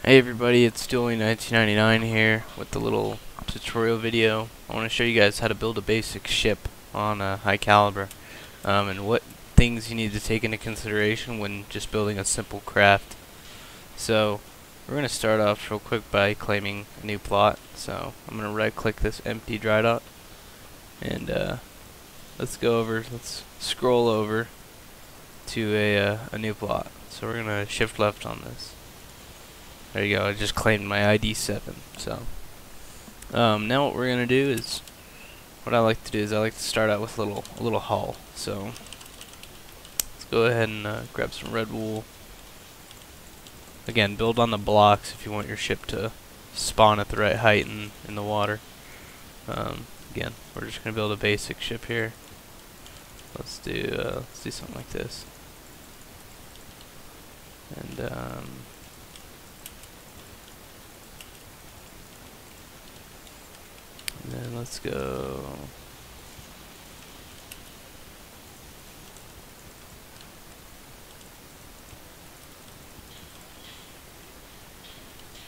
Hey everybody, it's Steely1999 here with the little tutorial video. I want to show you guys how to build a basic ship on a high caliber, and what things you need to take into consideration when just building a simple craft. So we're going to start off real quick by claiming a new plot. So I'm going to right click this empty dry dot and let's scroll over to a new plot. So we're going to shift left on this. There you go, I just claimed my ID 7. So now what we're gonna do is, what I like to do is I like to start out with a little hull. So let's go ahead and grab some red wool. Again, build on the blocks if you want your ship to spawn at the right height in the water. Again, we're just gonna build a basic ship here. Let's do something like this. And then let's go.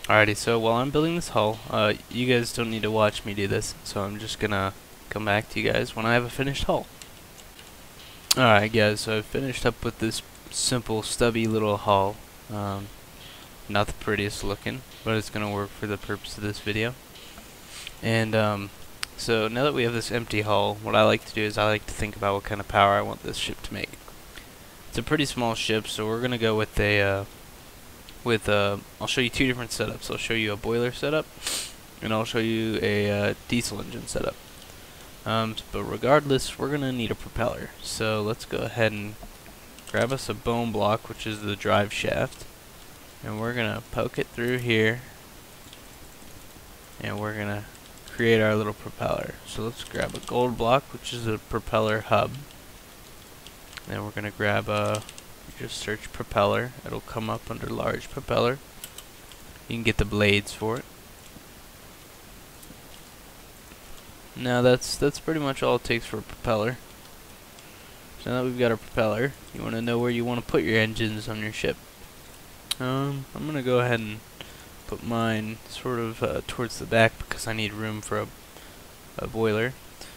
Alrighty, so while I'm building this hull, you guys don't need to watch me do this, so I'm just gonna come back to you guys when I have a finished hull. Alright guys, so I've finished up with this simple stubby little hull. Not the prettiest looking, but it's gonna work for the purpose of this video. And so now that we have this empty hull, what I like to do is I like to think about what kind of power I want this ship to make. It's a pretty small ship, so we're gonna go with I'll show you two different setups. I'll show you a boiler setup, and I'll show you a diesel engine setup. But regardless, we're gonna need a propeller. So let's go ahead and grab us a bone block, which is the drive shaft, and we're gonna poke it through here, and we're gonna create our little propeller. So let's grab a gold block, which is a propeller hub. Then we're gonna grab just search propeller. It'll come up under large propeller. You can get the blades for it. Now that's pretty much all it takes for a propeller. So now that we've got our propeller, you want to know where you want to put your engines on your ship. I'm gonna go ahead and put mine sort of towards the back because I need room for a boiler.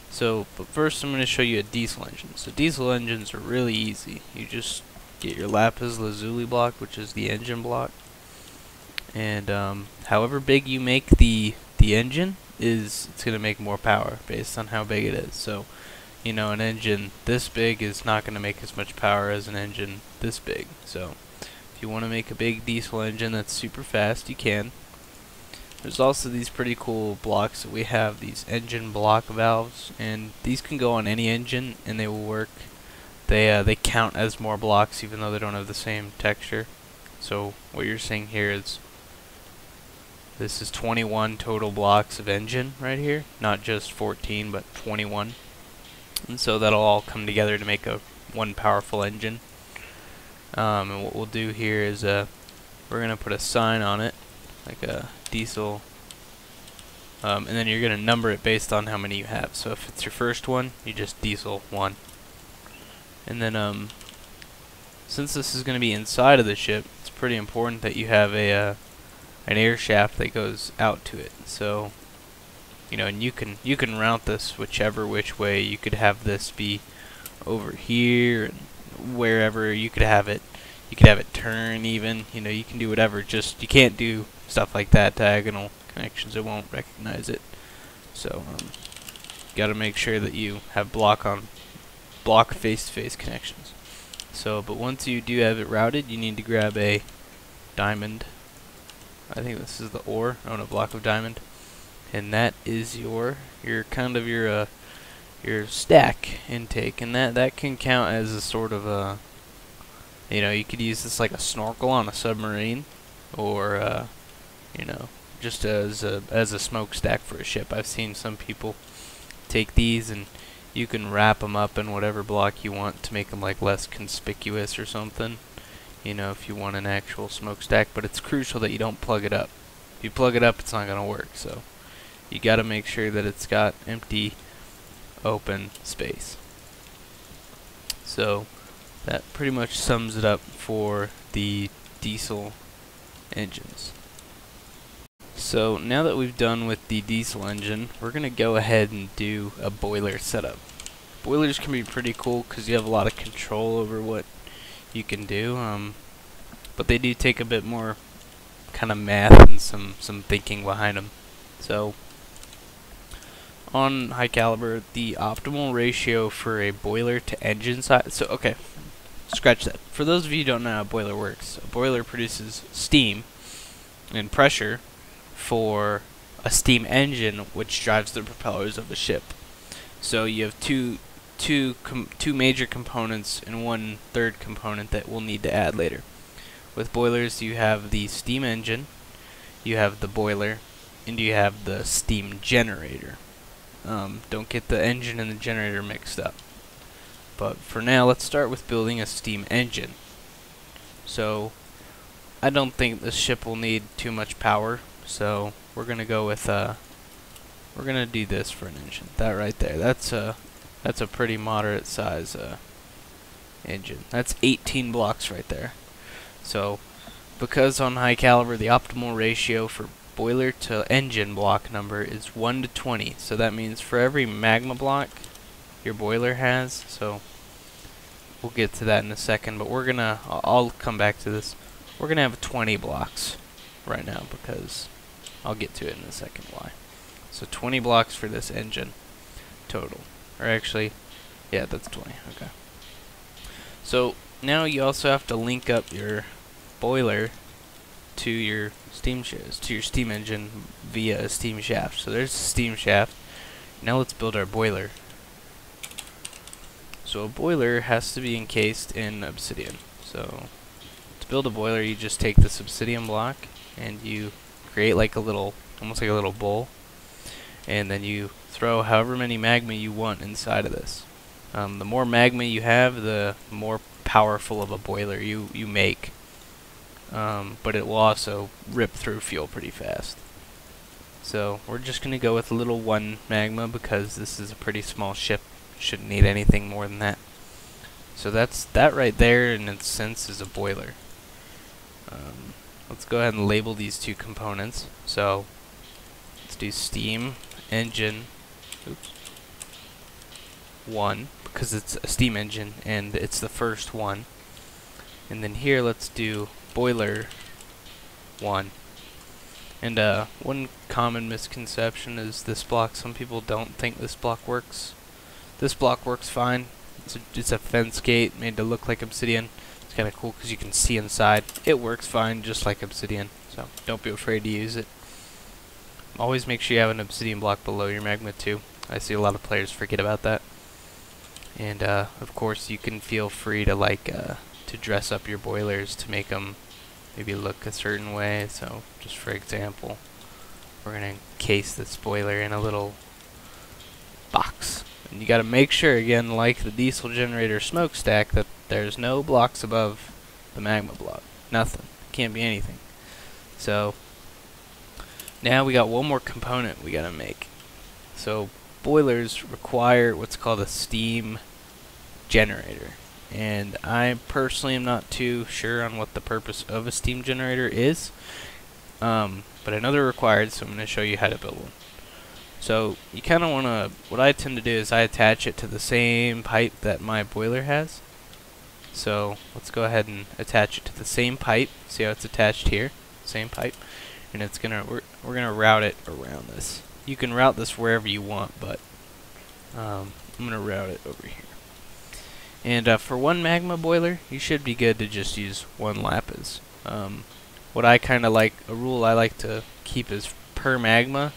So, but first I'm going to show you a diesel engine. So diesel engines are really easy. You just get your lapis lazuli block, which is the engine block, and however big you make the engine it's going to make more power based on how big it is. So, you know, an engine this big is not going to make as much power as an engine this big. So if you want to make a big diesel engine that's super fast, you can. There's also these pretty cool blocks that we have, these engine block valves, and these can go on any engine and they will work. They count as more blocks even though they don't have the same texture. So what you're seeing here is this is 21 total blocks of engine right here, not just 14 but 21. And so that'll all come together to make one powerful engine. And what we'll do here is we're gonna put a sign on it, like a diesel, and then you're gonna number it based on how many you have. So if it's your first one, you just diesel 1. And then since this is gonna be inside of the ship, it's pretty important that you have an air shaft that goes out to it. So, you know, and you can route this which way. You could have this be over here and wherever. You could have it turn even. You know, you can do whatever. Just you can't do stuff like that, diagonal connections. It won't recognize it. So gotta make sure that you have block face-to-face connections. So, but once you do have it routed, you need to grab a diamond. I think this is the ore. Oh, no, block of diamond, and that is your kind of your stack intake, and that can count as a sort of a, you know, you could use this like a snorkel on a submarine, or you know, just as a smokestack for a ship. I've seen some people take these and you can wrap them up in whatever block you want to make them like less conspicuous or something, you know, if you want an actual smokestack. But it's crucial that you don't plug it up. If you plug it up, it's not gonna work. So you gotta make sure that it's got empty open space. So that pretty much sums it up for the diesel engines. So now that we've done with the diesel engine, we're going to go ahead and do a boiler setup. Boilers can be pretty cool because you have a lot of control over what you can do, but they do take a bit more kind of math and some thinking behind them. So on High-Caliber, the optimal ratio for a boiler to engine size, so okay, scratch that. For those of you who don't know how a boiler works, a boiler produces steam and pressure for a steam engine which drives the propellers of a ship. So you have two major components and one third component that we'll need to add later. With boilers, you have the steam engine, you have the boiler, and you have the steam generator. Don't get the engine and the generator mixed up. But for now, let's start with building a steam engine. So I don't think this ship will need too much power, so we're gonna go with we're gonna do this for an engine. That right there, that's a pretty moderate size engine. That's 18 blocks right there. So because on High-Caliber the optimal ratio for boiler to engine block number is 1 to 20, so that means for every magma block your boiler has, so we'll get to that in a second, but we're gonna, I'll come back to this, we're gonna have 20 blocks right now because I'll get to it in a second why. So 20 blocks for this engine total, or actually, yeah, that's 20, okay. So now you also have to link up your boiler to your steam engine via a steam shaft. So there's a steam shaft. Now let's build our boiler. So a boiler has to be encased in obsidian. So to build a boiler, you just take this obsidian block and you create like a little, almost like a little bowl, and then you throw however many magma you want inside of this. The more magma you have, the more powerful of a boiler you make. But it will also rip through fuel pretty fast. So we're just going to go with a little 1 magma because this is a pretty small ship. Shouldn't need anything more than that. So that right there in its sense is a boiler. Let's go ahead and label these two components. So let's do steam engine 1 because it's a steam engine and it's the first one. And then here let's do boiler 1. And one common misconception is this block. Some people don't think this block works. This block works fine. It's a fence gate made to look like obsidian. It's kind of cool because you can see inside. It works fine just like obsidian, so don't be afraid to use it. Always make sure you have an obsidian block below your magma too. I see a lot of players forget about that. And of course you can feel free to to dress up your boilers to make them maybe look a certain way. So just for example, we're going to encase this boiler in a little box. And you got to make sure, again, like the diesel generator smokestack, that there's no blocks above the magma block. Nothing. Can't be anything. So now we got one more component we got to make. So boilers require what's called a steam generator. And I personally am not too sure on what the purpose of a steam generator is. But I know they're required, so I'm going to show you how to build one. So you kind of want to, what I tend to do is I attach it to the same pipe that my boiler has. So let's go ahead and attach it to the same pipe. See how it's attached here? Same pipe. And it's gonna, we're gonna route it around this. You can route this wherever you want, but I'm gonna route it over here. And for one magma boiler, you should be good to just use 1 lapis. What I kind of like, a rule I like to keep is per magma.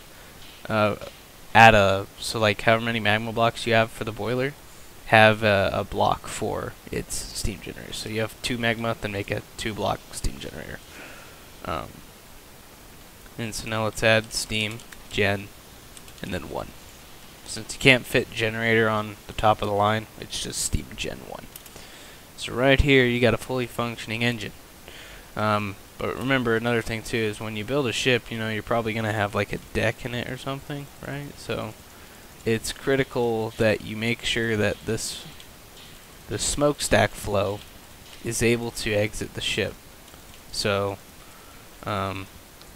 So like however many magma blocks you have for the boiler, have a block for its steam generator. So you have 2 magma, then make a 2-block steam generator. And so now let's add steam, gen, and then 1. Since you can't fit generator on the top of the line, it's just steam gen 1. So right here you got a fully functioning engine. But remember, another thing too is when you build a ship, you know, you're probably gonna have like a deck in it or something, right? So it's critical that you make sure that the smokestack flow is able to exit the ship. So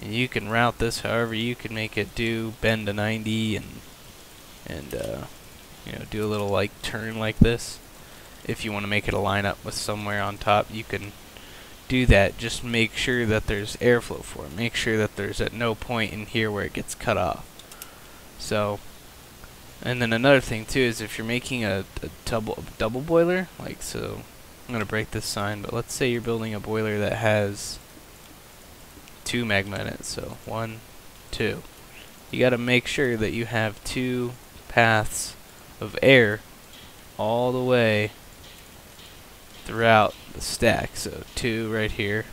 And you can route this however you can make it do, bend to 90 and you know, do a little like turn like this. If you want to make it line up with somewhere on top, you can do that. Just make sure that there's airflow for it. Make sure that there's at no point in here where it gets cut off. So, and then another thing too is if you're making a double boiler, like so, I'm gonna break this sign, but let's say you're building a boiler that has 2 magma in it, so 1, 2. You gotta make sure that you have 2 paths of air all the way throughout the stack. So 2 right here.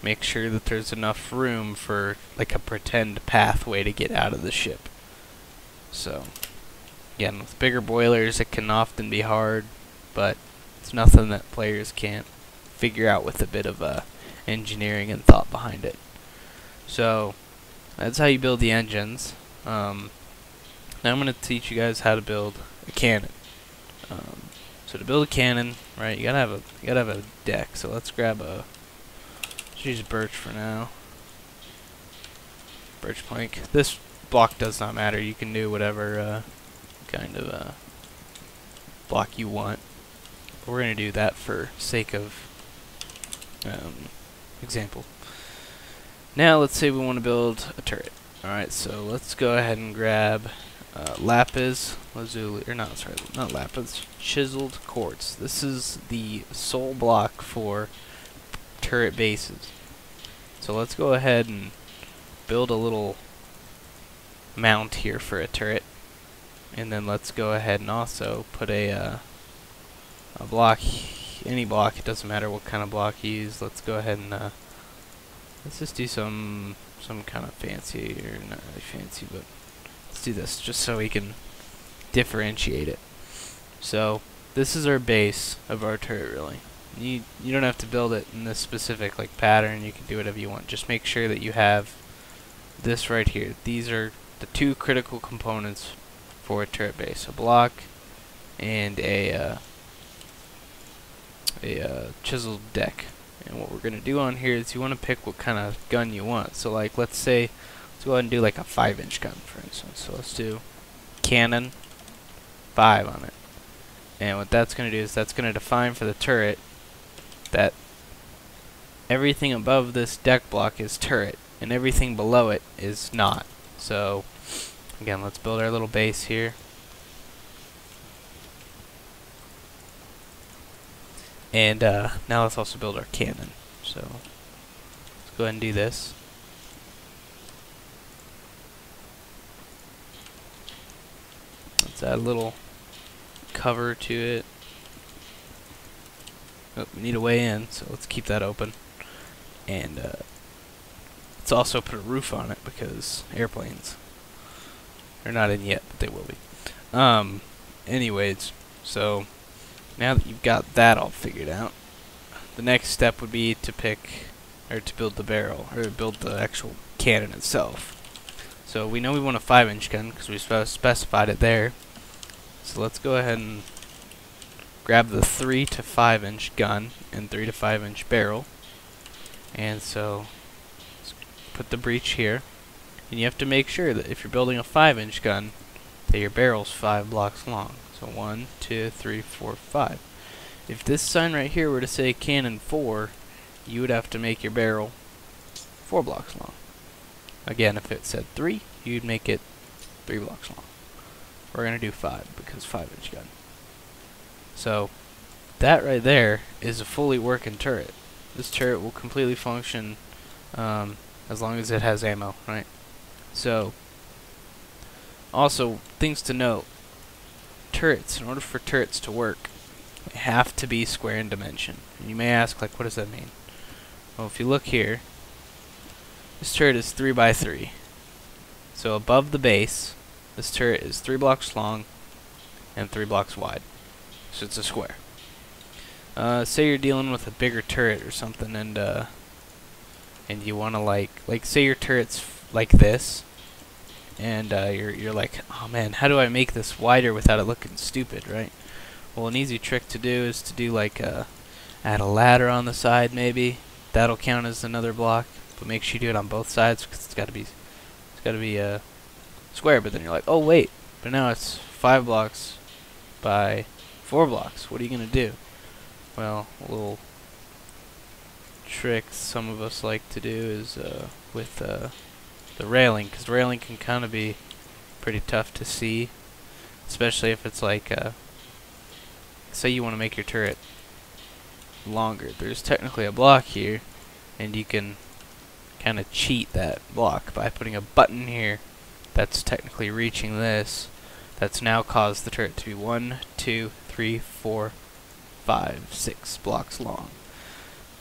Make sure that there's enough room for like a pretend pathway to get out of the ship. So again, with bigger boilers it can often be hard, but it's nothing that players can't figure out with a bit of engineering and thought behind it. So that's how you build the engines. Now I'm going to teach you guys how to build a cannon. So to build a cannon, right, you gotta have a deck. So let's grab let's use birch for now. Birch plank. This block does not matter. You can do whatever kind of block you want. But we're gonna do that for sake of example. Now let's say we want to build a turret. Alright, so let's go ahead and grab lapis lazuli, or not, sorry, not lapis, chiseled quartz. This is the sole block for turret bases. So let's go ahead and build a little mount here for a turret, and then let's go ahead and also put a block, any block, it doesn't matter what kind of block you use. Let's go ahead and let's just do some kind of fancy, or not really fancy, but let's do this just so we can differentiate it. So this is our base of our turret, really. You don't have to build it in this specific like pattern. You can do whatever you want. Just make sure that you have this right here. These are the 2 critical components for a turret base: a block and a chiseled deck. And what we're gonna do on here is you want to pick what kind of gun you want. So like let's go ahead and do like a 5-inch gun, for instance. So let's do cannon 5 on it. And what that's gonna do is that's gonna define for the turret that everything above this deck block is turret and everything below it is not. So again, let's build our little base here. And now let's also build our cannon. So let's go ahead and do this. Let's add a little cover to it. Oh, we need a way in, so let's keep that open. And let's also put a roof on it because airplanes are not in yet, but they will be. Anyways, so now that you've got that all figured out, the next step would be to build the barrel, or build the actual cannon itself. So we know we want a 5-inch gun because we specified it there. So let's go ahead and grab the 3 to 5-inch gun and 3 to 5-inch barrel. And so let's put the breech here. And you have to make sure that if you're building a 5-inch gun, that your barrel's 5 blocks long. So 1, 2, 3, 4, 5. If this sign right here were to say cannon 4, you would have to make your barrel 4 blocks long. Again, if it said 3, you'd make it 3 blocks long. We're going to do 5 because 5-inch gun. So that right there is a fully working turret. This turret will completely function as long as it has ammo, right? So also, things to note: turrets, in order for turrets to work, they have to be square in dimension. And you may ask, like, what does that mean? Well, if you look here, this turret is 3 by 3. So above the base, this turret is 3 blocks long and 3 blocks wide. So it's a square. Say you're dealing with a bigger turret or something, and you want to like say your turret's like this, and you're like, oh man, how do I make this wider without it looking stupid, right? Well, an easy trick to do is to do like add a ladder on the side, maybe. That'll count as another block. but make sure you do it on both sides because it's got to be square. But then you're like, oh wait, but now it's 5 blocks by 4 blocks. What are you gonna do? Well, a little trick some of us like to do is with the railing, because the railing can kind of be pretty tough to see, especially if it's like say you want to make your turret longer. There's technically a block here, and you can kind of cheat that block by putting a button here that's technically reaching this. That's now caused the turret to be 1, 2, 3, 4, 5, 6 blocks long.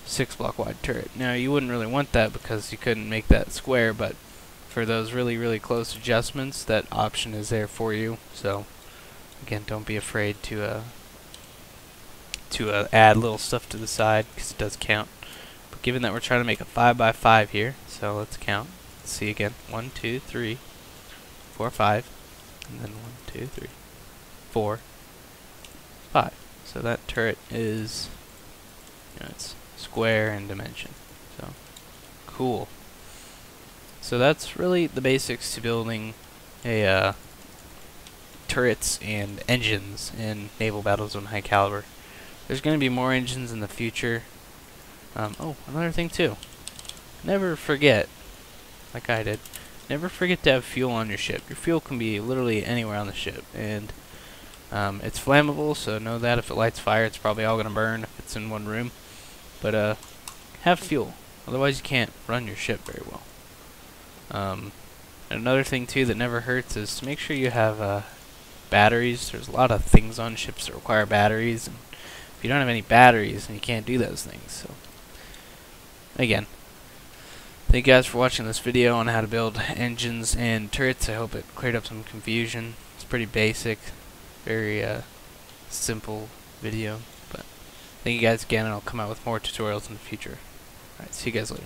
6 block wide turret. Now you wouldn't really want that because you couldn't make that square, but for those really close adjustments, that option is there for you. So again, don't be afraid to add little stuff to the side because it does count. But given that we're trying to make a 5 by 5 here, so let's count. Let's see again. 1, 2, 3, 4, 5, and then 1, 2, 3, 4, 5. So that turret is, it's square in dimension. So cool. So that's really the basics to building a turrets and engines in Naval Battlezone High-Caliber. There's going to be more engines in the future. Oh, another thing too. Never forget, like I did, never forget to have fuel on your ship. Your fuel can be literally anywhere on the ship, and it's flammable, so know that if it lights fire, it's probably all going to burn if it's in one room. But have fuel, otherwise you can't run your ship very well. And another thing too that never hurts is to make sure you have batteries. There's a lot of things on ships that require batteries, and if you don't have any batteries, then you can't do those things. So again, thank you guys for watching this video on how to build engines and turrets. I hope it cleared up some confusion. It's pretty basic, very simple video, but thank you guys again, and I'll come out with more tutorials in the future. Alright, see you guys later.